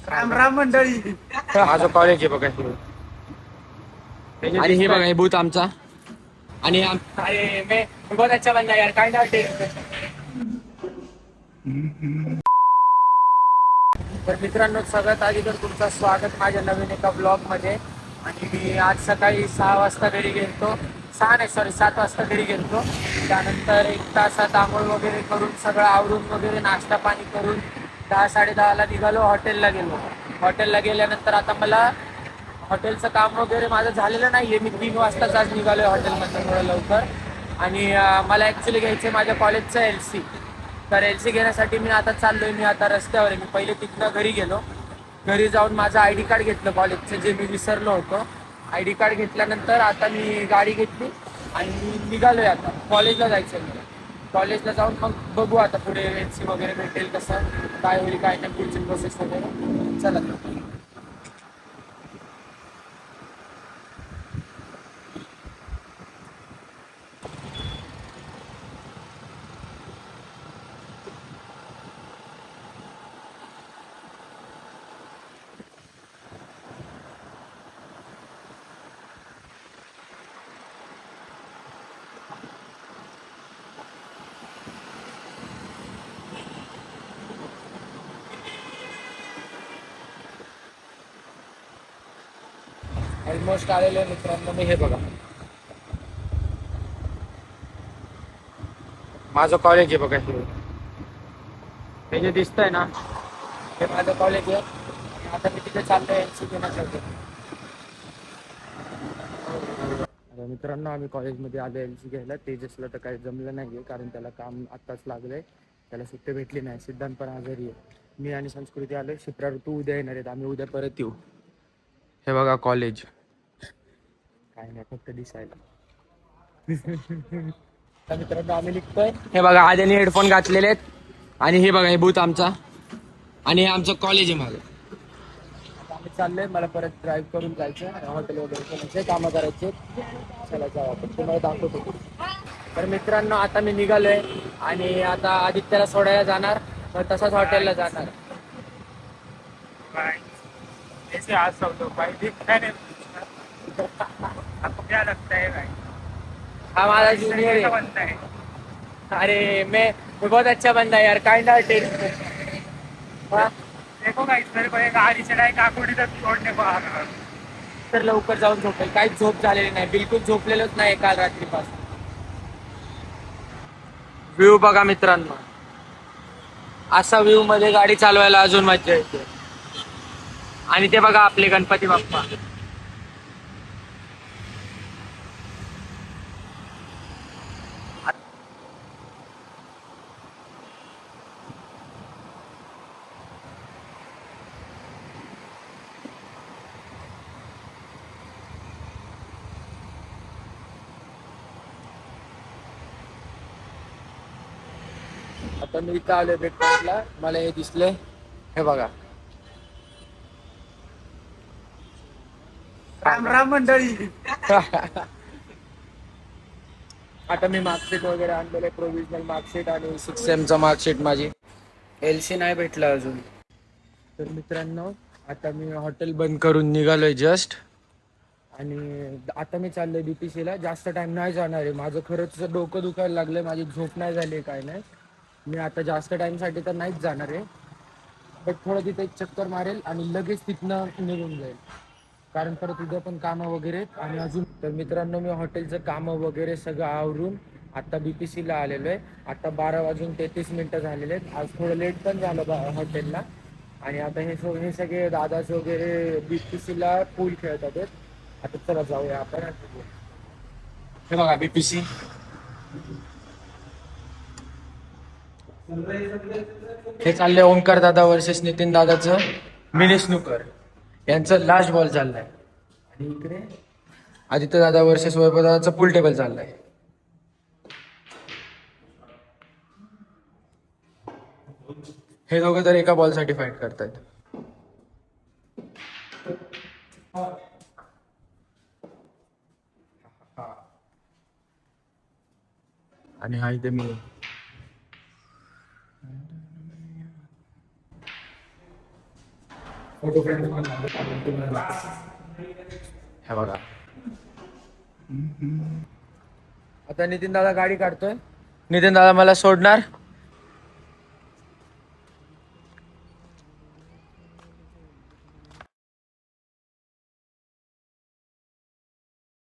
राम राम मंडळी. माझं कॉलेज आहे बघा हे. आणि हे बघा हे बूथ आमचा. आणि अरे मैं बहुत अच्छा बंदा यार काइंड ऑफ तर मित्रांनो सगळ्यात आधी तर तुमचं स्वागत माझ्या नवीन एका ब्लॉग मध्ये. आणि मी आज सकाळी 6 वाजता घरी गेलतो. 6 नाही सॉरी 7 वाजता घरी गेलतो. त्यानंतर 1 तासात आंघोळ वगैरे करून सगळं आवरून वगैरे नाश्ता पाणी करून 10-10:30ला निघालो. हॉटेलला गेलो. हॉटेलला गेल्यानंतर आता मला हॉटेलचं काम वगैरे माझं झालेलं नाही आहे. मी 3 वाजताच आज निघालो आहे हॉटेलमधून थोडं लवकर. आणि मला ॲक्च्युली घ्यायचं आहे माझ्या कॉलेजचं LC. तर LC घेण्यासाठी मी आता चाललोय. मी आता रस्त्यावर आहे. मी पहिले तिथनं घरी गेलो. घरी जाऊन माझं ID कार्ड घेतलं कॉलेजचं जे मी विसरलो होतो. ID कार्ड घेतल्यानंतर आता मी गाडी घेतली आणि मी निघालोय आता कॉलेजला जायचं आहे. कॉलेजला जाऊन मग बघू आता पुढे LC वगैरे भेटेल कसं काय होईल काय नाही पुढची प्रोसेस वगैरे. चला ऑलमोस्ट आलेलो आहे मित्रांनो. मी हे बघा माझं कॉलेज आहे बघा हे जे दिसतंय ना हे माझं कॉलेज आहे. आणि आता मी तिथे चाललोय LC घेण्यासाठी. आता मित्रांनो आम्ही कॉलेजमध्ये आलो LC घ्यायला. तेजसला तर काही जमलं नाही आहे कारण त्याला काम आत्ताच लागलंय. त्याला सुट्टी भेटली नाही. सिद्धांत पण आजारी आहे. मी आणि संस्कृती आलोय. शिप्रा ऋतू उद्या येणार आहेत. आम्ही उद्या परत येऊ. हे बघा कॉलेज काय नाही फक्त दिसायला. तर मित्रांनो आम्ही निघतोय. हे बघा आद्याने हेडफोन घातलेले आहेत. आणि हे बघा हे बूथ आमचा. आणि हे आमचं कॉलेज आहे माझं. आता आम्ही चाललोय. मला परत ड्राईव्ह करून जायचं. हॉटेल वगैरे करायचे कामं करायचे. चला जाऊ आपण तुम्हाला दाखवतो. तर मित्रांनो आता मी निघालोय आणि आता आदित्यला सोडायला जाणार. तर तसाच हॉटेलला जाणार. ऐसे आज सब लोग भाई दिखता नहीं आपको क्या लगता है भाई? हा माझा कैसा ज्युनियर है. बनता है? अरे मैं बहुत अच्छा बंदा है यार काइंड हार्टेड. देखो गाइस मेरे को एक गाड़ी चढ़ाई काकोडी तक छोड़ने को आ रहा है. तर लवकर जाऊन झोपेल. काहीच झोप झालेली नाही. बिलकुल झोपलेलोच नाही काल रात्रीपासून. व्ह्यू बघा मित्रांनो. असा व्ह्यू मध्ये गाडी चालवायला अजून मजा येते. आणि ते बघा आपले गणपती बाप्पा. आता मी इथं आलोय ब्रेकफास्टला. मला हे दिसले. हे बघा राम राम मंडळी. आता मी मार्कशीट वगैरे आणलेले. प्रोव्हिजनल मार्कशीट आणि 6 सेमचा मार्कशीट माझी. LC नाही भेटला अजून. तर मित्रांनो आता मी हॉटेल बंद करून निघालोय जस्ट. आणि आता मी चाललोय BPCला. जास्त टाइम नाही जाणार आहे. माझं खरंच डोकं दुखायला लागलंय. माझी झोप नाही झाली काय नाही. मी आता जास्त टाइमसाठी तर नाहीच जाणार आहे. बट थोडं तिथे एक चक्कर मारेल आणि लगेच तिथनं निघून जाईल. कारण परत उद्या पण कामं वगैरे आणि अजून. तर मित्रांनो मी हॉटेलचं कामं वगैरे सगळं आवरून आता BPCला आलेलो आहे. आता 12:33 झालेले आहेत. आज थोडं लेट पण झालं हॉटेलला. आणि आता हे सगळे दादाच वगैरे BPCला पूल खेळतात. आता चला जाऊया आपण. हे बघा BPC. हे चाललंय ओंकार दादा वर्सेस नितीन दादाचं मिनी स्नूकर. यांचं लास्ट बॉल चाललाय. आणि इकडे आदित्य दादा वर्सेस वैभव दादाचं पूल टेबल चाललंय. हे दोघं तर एका बॉलसाठी फाईट करतायत. आणि हा इथे मी. फोटो फ्रेम हे बघा. आता नितीन दादा गाडी काढतोय. नितीन दादा मला सोडणार